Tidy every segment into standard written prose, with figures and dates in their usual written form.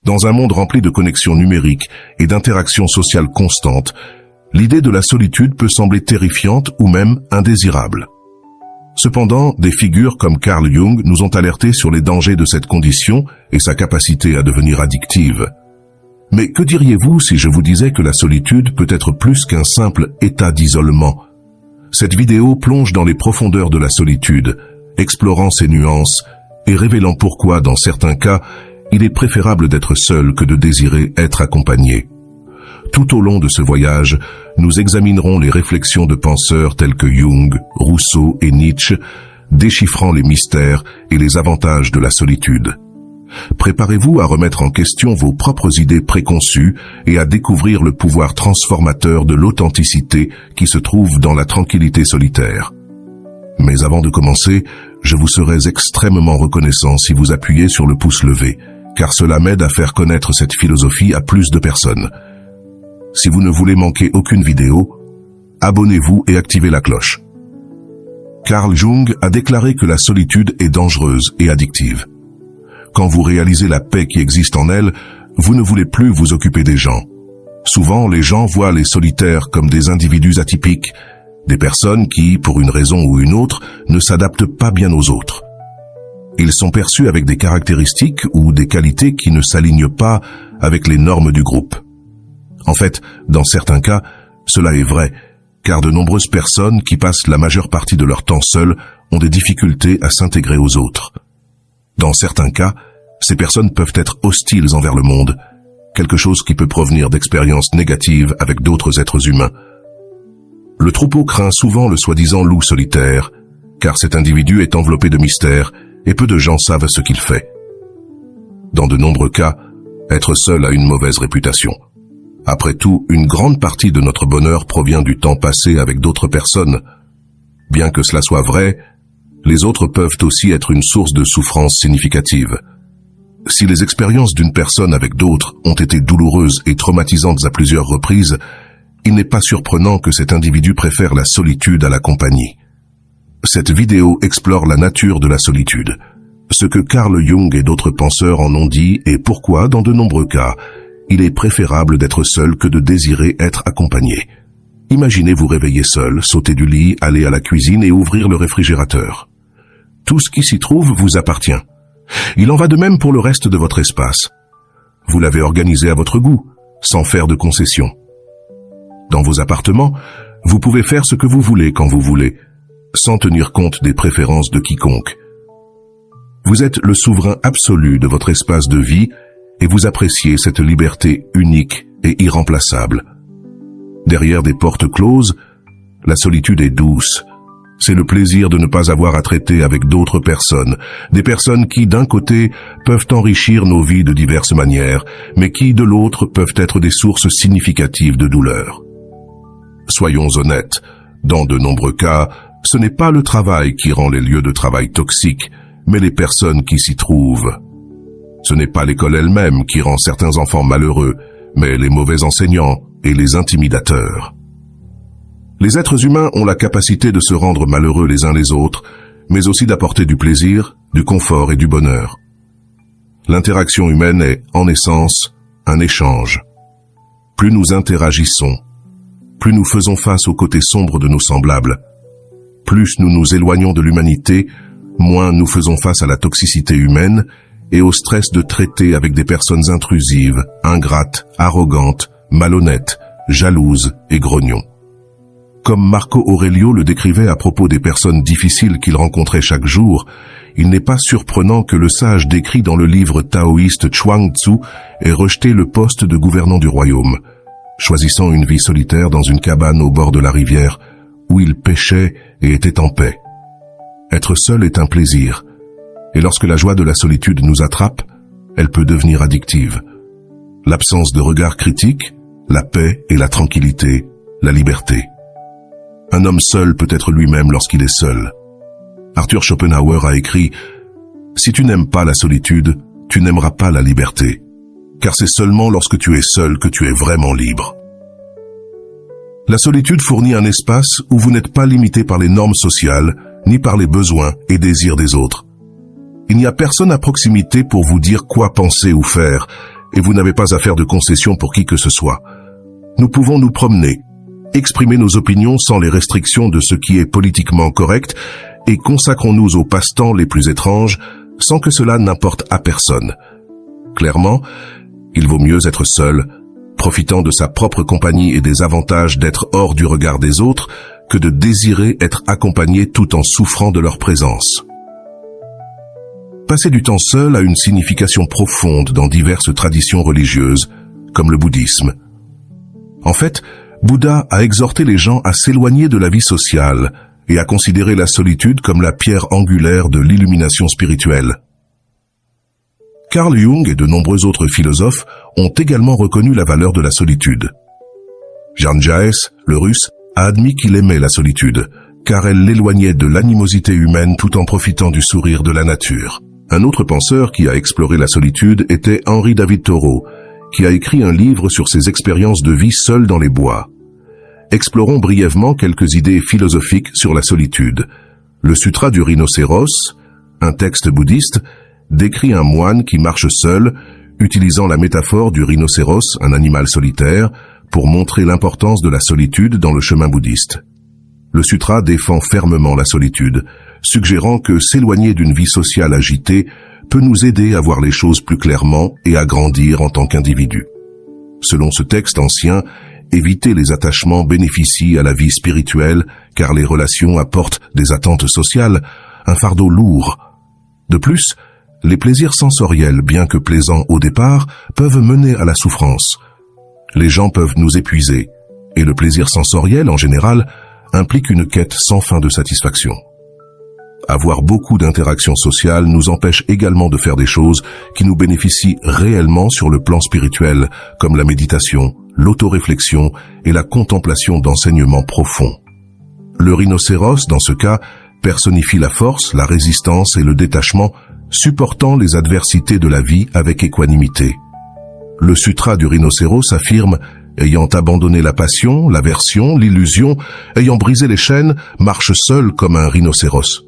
Dans un monde rempli de connexions numériques et d'interactions sociales constantes, l'idée de la solitude peut sembler terrifiante ou même indésirable. Cependant, des figures comme Carl Jung nous ont alertés sur les dangers de cette condition et sa capacité à devenir addictive. Mais que diriez-vous si je vous disais que la solitude peut être plus qu'un simple état d'isolement? Cette vidéo plonge dans les profondeurs de la solitude, explorant ses nuances et révélant pourquoi, dans certains cas, il est préférable d'être seul que de désirer être accompagné. Tout au long de ce voyage, nous examinerons les réflexions de penseurs tels que Jung, Rousseau et Nietzsche, déchiffrant les mystères et les avantages de la solitude. Préparez-vous à remettre en question vos propres idées préconçues et à découvrir le pouvoir transformateur de l'authenticité qui se trouve dans la tranquillité solitaire. Mais avant de commencer, je vous serais extrêmement reconnaissant si vous appuyez sur le pouce levé, car cela m'aide à faire connaître cette philosophie à plus de personnes. Si vous ne voulez manquer aucune vidéo, abonnez-vous et activez la cloche. Carl Jung a déclaré que la solitude est dangereuse et addictive. Quand vous réalisez la paix qui existe en elle, vous ne voulez plus vous occuper des gens. Souvent, les gens voient les solitaires comme des individus atypiques, des personnes qui, pour une raison ou une autre, ne s'adaptent pas bien aux autres. Ils sont perçus avec des caractéristiques ou des qualités qui ne s'alignent pas avec les normes du groupe. En fait, dans certains cas, cela est vrai, car de nombreuses personnes qui passent la majeure partie de leur temps seules ont des difficultés à s'intégrer aux autres. Dans certains cas, ces personnes peuvent être hostiles envers le monde, quelque chose qui peut provenir d'expériences négatives avec d'autres êtres humains. Le troupeau craint souvent le soi-disant loup solitaire, car cet individu est enveloppé de mystères et peu de gens savent ce qu'il fait. Dans de nombreux cas, être seul a une mauvaise réputation. Après tout, une grande partie de notre bonheur provient du temps passé avec d'autres personnes. Bien que cela soit vrai, les autres peuvent aussi être une source de souffrance significative. Si les expériences d'une personne avec d'autres ont été douloureuses et traumatisantes à plusieurs reprises, il n'est pas surprenant que cet individu préfère la solitude à la compagnie. Cette vidéo explore la nature de la solitude, ce que Carl Jung et d'autres penseurs en ont dit et pourquoi, dans de nombreux cas, il est préférable d'être seul que de désirer être accompagné. Imaginez vous réveiller seul, sauter du lit, aller à la cuisine et ouvrir le réfrigérateur. Tout ce qui s'y trouve vous appartient. Il en va de même pour le reste de votre espace. Vous l'avez organisé à votre goût, sans faire de concessions. Dans vos appartements, vous pouvez faire ce que vous voulez quand vous voulez, sans tenir compte des préférences de quiconque. Vous êtes le souverain absolu de votre espace de vie et vous appréciez cette liberté unique et irremplaçable. Derrière des portes closes, la solitude est douce. C'est le plaisir de ne pas avoir à traiter avec d'autres personnes, des personnes qui, d'un côté, peuvent enrichir nos vies de diverses manières, mais qui, de l'autre, peuvent être des sources significatives de douleur. Soyons honnêtes, dans de nombreux cas, ce n'est pas le travail qui rend les lieux de travail toxiques, mais les personnes qui s'y trouvent. Ce n'est pas l'école elle-même qui rend certains enfants malheureux, mais les mauvais enseignants et les intimidateurs. Les êtres humains ont la capacité de se rendre malheureux les uns les autres, mais aussi d'apporter du plaisir, du confort et du bonheur. L'interaction humaine est, en essence, un échange. Plus nous interagissons, plus nous faisons face au côté sombre de nos semblables, plus nous nous éloignons de l'humanité, moins nous faisons face à la toxicité humaine et au stress de traiter avec des personnes intrusives, ingrates, arrogantes, malhonnêtes, jalouses et grognons. Comme Marco Aurelio le décrivait à propos des personnes difficiles qu'il rencontrait chaque jour, il n'est pas surprenant que le sage décrit dans le livre taoïste Chuang Tzu ait rejeté le poste de gouvernant du royaume, choisissant une vie solitaire dans une cabane au bord de la rivière, où il pêchait et était en paix. Être seul est un plaisir, et lorsque la joie de la solitude nous attrape, elle peut devenir addictive. L'absence de regard critique, la paix et la tranquillité, la liberté. Un homme seul peut être lui-même lorsqu'il est seul. Arthur Schopenhauer a écrit « Si tu n'aimes pas la solitude, tu n'aimeras pas la liberté, car c'est seulement lorsque tu es seul que tu es vraiment libre. » La solitude fournit un espace où vous n'êtes pas limité par les normes sociales, ni par les besoins et désirs des autres. Il n'y a personne à proximité pour vous dire quoi penser ou faire, et vous n'avez pas à faire de concessions pour qui que ce soit. Nous pouvons nous promener, exprimer nos opinions sans les restrictions de ce qui est politiquement correct et consacrons-nous aux passe-temps les plus étranges sans que cela n'importe à personne. Clairement, il vaut mieux être seul, profitant de sa propre compagnie et des avantages d'être hors du regard des autres, que de désirer être accompagné tout en souffrant de leur présence. Passer du temps seul a une signification profonde dans diverses traditions religieuses, comme le bouddhisme. En fait, Bouddha a exhorté les gens à s'éloigner de la vie sociale et à considérer la solitude comme la pierre angulaire de l'illumination spirituelle. Carl Jung et de nombreux autres philosophes ont également reconnu la valeur de la solitude. Jan Jaes, le Russe, a admis qu'il aimait la solitude, car elle l'éloignait de l'animosité humaine tout en profitant du sourire de la nature. Un autre penseur qui a exploré la solitude était Henri David Thoreau, qui a écrit un livre sur ses expériences de vie seul dans les bois. Explorons brièvement quelques idées philosophiques sur la solitude. Le Sutra du rhinocéros, un texte bouddhiste, décrit un moine qui marche seul, utilisant la métaphore du rhinocéros, un animal solitaire, pour montrer l'importance de la solitude dans le chemin bouddhiste. Le sutra défend fermement la solitude, suggérant que s'éloigner d'une vie sociale agitée peut nous aider à voir les choses plus clairement et à grandir en tant qu'individu. Selon ce texte ancien, éviter les attachements bénéficie à la vie spirituelle car les relations apportent des attentes sociales, un fardeau lourd. De plus, les plaisirs sensoriels, bien que plaisants au départ, peuvent mener à la souffrance. Les gens peuvent nous épuiser, et le plaisir sensoriel, en général, implique une quête sans fin de satisfaction. Avoir beaucoup d'interactions sociales nous empêche également de faire des choses qui nous bénéficient réellement sur le plan spirituel, comme la méditation, l'autoréflexion et la contemplation d'enseignements profonds. Le rhinocéros, dans ce cas, personnifie la force, la résistance et le détachement, supportant les adversités de la vie avec équanimité. Le sutra du rhinocéros affirme « Ayant abandonné la passion, l'aversion, l'illusion, ayant brisé les chaînes, marche seul comme un rhinocéros. »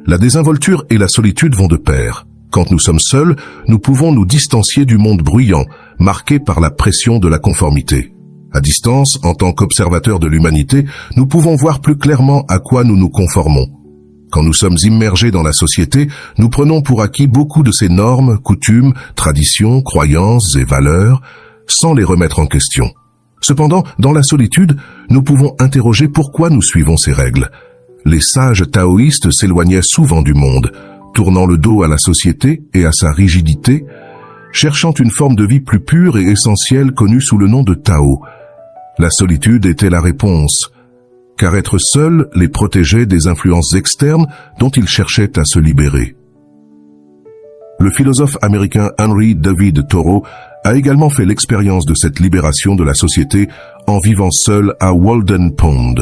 La désinvolture et la solitude vont de pair. Quand nous sommes seuls, nous pouvons nous distancier du monde bruyant, marqué par la pression de la conformité. À distance, en tant qu'observateurs de l'humanité, nous pouvons voir plus clairement à quoi nous nous conformons. Quand nous sommes immergés dans la société, nous prenons pour acquis beaucoup de ces normes, coutumes, traditions, croyances et valeurs, sans les remettre en question. Cependant, dans la solitude, nous pouvons interroger pourquoi nous suivons ces règles. Les sages taoïstes s'éloignaient souvent du monde, tournant le dos à la société et à sa rigidité, cherchant une forme de vie plus pure et essentielle connue sous le nom de Tao. La solitude était la réponse, car être seul les protégeait des influences externes dont ils cherchaient à se libérer. Le philosophe américain Henry David Thoreau a également fait l'expérience de cette libération de la société en vivant seul à Walden Pond,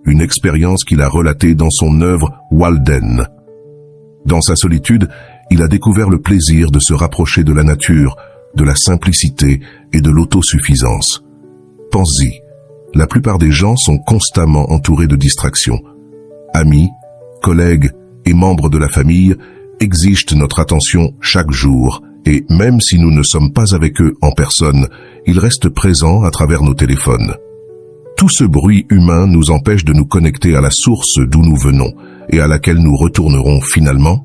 une expérience qu'il a relatée dans son œuvre Walden. Dans sa solitude, il a découvert le plaisir de se rapprocher de la nature, de la simplicité et de l'autosuffisance. Pense-y, la plupart des gens sont constamment entourés de distractions. Amis, collègues et membres de la famille exigent notre attention chaque jour et même si nous ne sommes pas avec eux en personne, ils restent présents à travers nos téléphones. Tout ce bruit humain nous empêche de nous connecter à la source d'où nous venons et à laquelle nous retournerons finalement.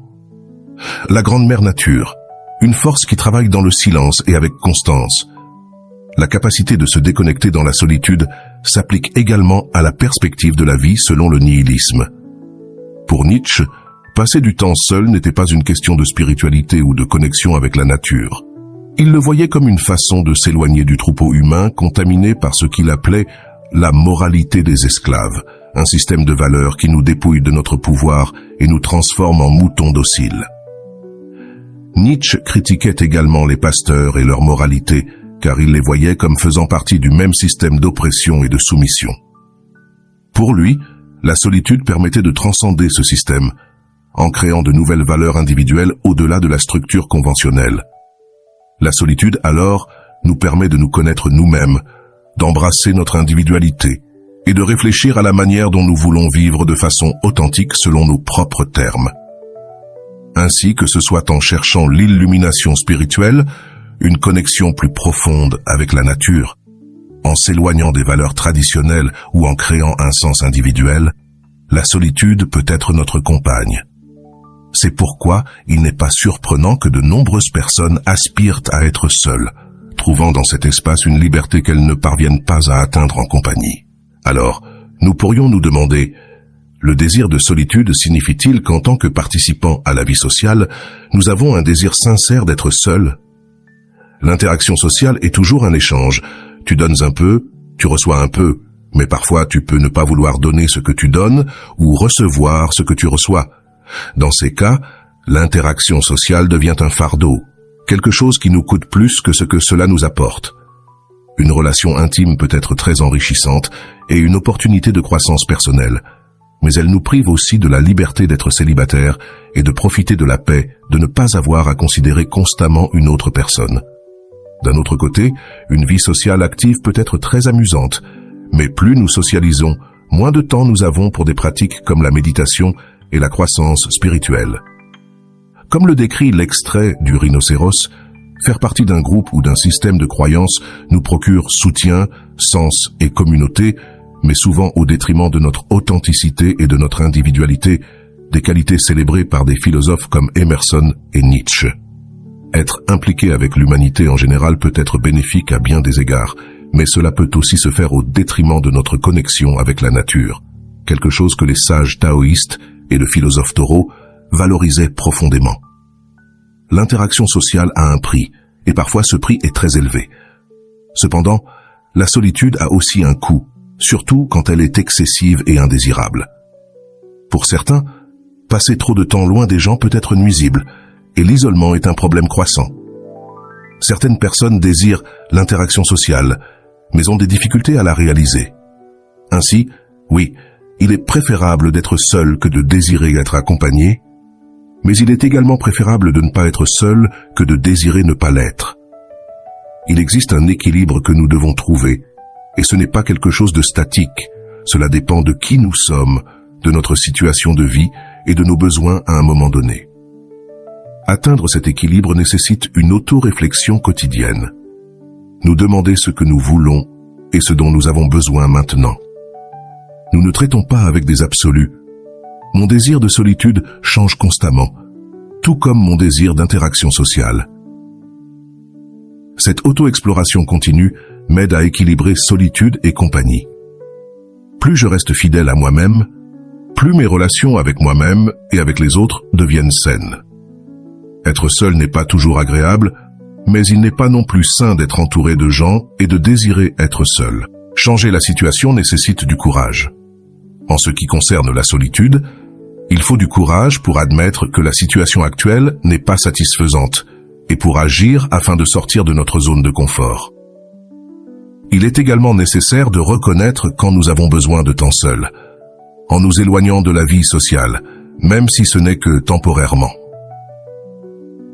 La grande mère nature, une force qui travaille dans le silence et avec constance. La capacité de se déconnecter dans la solitude s'applique également à la perspective de la vie selon le nihilisme. Pour Nietzsche, passer du temps seul n'était pas une question de spiritualité ou de connexion avec la nature. Il le voyait comme une façon de s'éloigner du troupeau humain contaminé par ce qu'il appelait la moralité des esclaves, un système de valeurs qui nous dépouille de notre pouvoir et nous transforme en moutons dociles. Nietzsche critiquait également les pasteurs et leur moralité, car il les voyait comme faisant partie du même système d'oppression et de soumission. Pour lui, la solitude permettait de transcender ce système, en créant de nouvelles valeurs individuelles au-delà de la structure conventionnelle. La solitude, alors, nous permet de nous connaître nous-mêmes, d'embrasser notre individualité et de réfléchir à la manière dont nous voulons vivre de façon authentique selon nos propres termes. Ainsi, que ce soit en cherchant l'illumination spirituelle, une connexion plus profonde avec la nature. En s'éloignant des valeurs traditionnelles ou en créant un sens individuel, la solitude peut être notre compagne. C'est pourquoi il n'est pas surprenant que de nombreuses personnes aspirent à être seules, trouvant dans cet espace une liberté qu'elles ne parviennent pas à atteindre en compagnie. Alors, nous pourrions nous demander, le désir de solitude signifie-t-il qu'en tant que participants à la vie sociale, nous avons un désir sincère d'être seuls? L'interaction sociale est toujours un échange. Tu donnes un peu, tu reçois un peu, mais parfois tu peux ne pas vouloir donner ce que tu donnes ou recevoir ce que tu reçois. Dans ces cas, l'interaction sociale devient un fardeau, quelque chose qui nous coûte plus que ce que cela nous apporte. Une relation intime peut être très enrichissante et une opportunité de croissance personnelle, mais elle nous prive aussi de la liberté d'être célibataire et de profiter de la paix, de ne pas avoir à considérer constamment une autre personne. D'un autre côté, une vie sociale active peut être très amusante, mais plus nous socialisons, moins de temps nous avons pour des pratiques comme la méditation et la croissance spirituelle. Comme le décrit l'extrait du rhinocéros, faire partie d'un groupe ou d'un système de croyances nous procure soutien, sens et communauté, mais souvent au détriment de notre authenticité et de notre individualité, des qualités célébrées par des philosophes comme Emerson et Nietzsche. Être impliqué avec l'humanité en général peut être bénéfique à bien des égards, mais cela peut aussi se faire au détriment de notre connexion avec la nature, quelque chose que les sages taoïstes et le philosophe Thoreau valorisaient profondément. L'interaction sociale a un prix, et parfois ce prix est très élevé. Cependant, la solitude a aussi un coût, surtout quand elle est excessive et indésirable. Pour certains, passer trop de temps loin des gens peut être nuisible, et l'isolement est un problème croissant. Certaines personnes désirent l'interaction sociale, mais ont des difficultés à la réaliser. Ainsi, oui, il est préférable d'être seul que de désirer être accompagné, mais il est également préférable de ne pas être seul que de désirer ne pas l'être. Il existe un équilibre que nous devons trouver, et ce n'est pas quelque chose de statique. Cela dépend de qui nous sommes, de notre situation de vie et de nos besoins à un moment donné. Atteindre cet équilibre nécessite une auto-réflexion quotidienne. Nous demander ce que nous voulons et ce dont nous avons besoin maintenant. Nous ne traitons pas avec des absolus. Mon désir de solitude change constamment, tout comme mon désir d'interaction sociale. Cette auto-exploration continue m'aide à équilibrer solitude et compagnie. Plus je reste fidèle à moi-même, plus mes relations avec moi-même et avec les autres deviennent saines. Être seul n'est pas toujours agréable, mais il n'est pas non plus sain d'être entouré de gens et de désirer être seul. Changer la situation nécessite du courage. En ce qui concerne la solitude, il faut du courage pour admettre que la situation actuelle n'est pas satisfaisante et pour agir afin de sortir de notre zone de confort. Il est également nécessaire de reconnaître quand nous avons besoin de temps seul, en nous éloignant de la vie sociale, même si ce n'est que temporairement.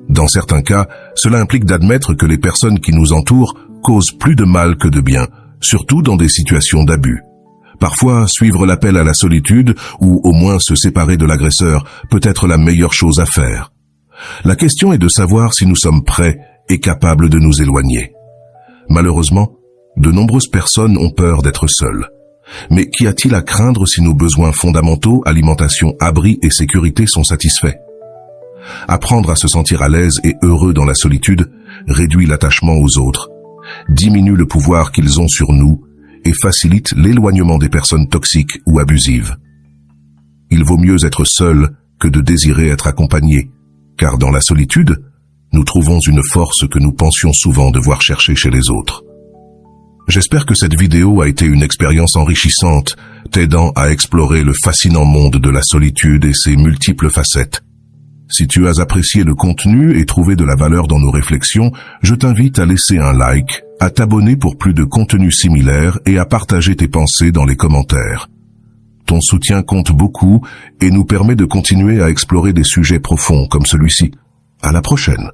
Dans certains cas, cela implique d'admettre que les personnes qui nous entourent causent plus de mal que de bien, surtout dans des situations d'abus. Parfois, suivre l'appel à la solitude, ou au moins se séparer de l'agresseur, peut être la meilleure chose à faire. La question est de savoir si nous sommes prêts et capables de nous éloigner. Malheureusement, de nombreuses personnes ont peur d'être seules. Mais qu'y a-t-il à craindre si nos besoins fondamentaux, alimentation, abri et sécurité sont satisfaits? Apprendre à se sentir à l'aise et heureux dans la solitude réduit l'attachement aux autres, diminue le pouvoir qu'ils ont sur nous et facilite l'éloignement des personnes toxiques ou abusives. Il vaut mieux être seul que de désirer être accompagné, car dans la solitude, nous trouvons une force que nous pensions souvent devoir chercher chez les autres. J'espère que cette vidéo a été une expérience enrichissante, t'aidant à explorer le fascinant monde de la solitude et ses multiples facettes. Si tu as apprécié le contenu et trouvé de la valeur dans nos réflexions, je t'invite à laisser un like, à t'abonner pour plus de contenus similaires et à partager tes pensées dans les commentaires. Ton soutien compte beaucoup et nous permet de continuer à explorer des sujets profonds comme celui-ci. À la prochaine.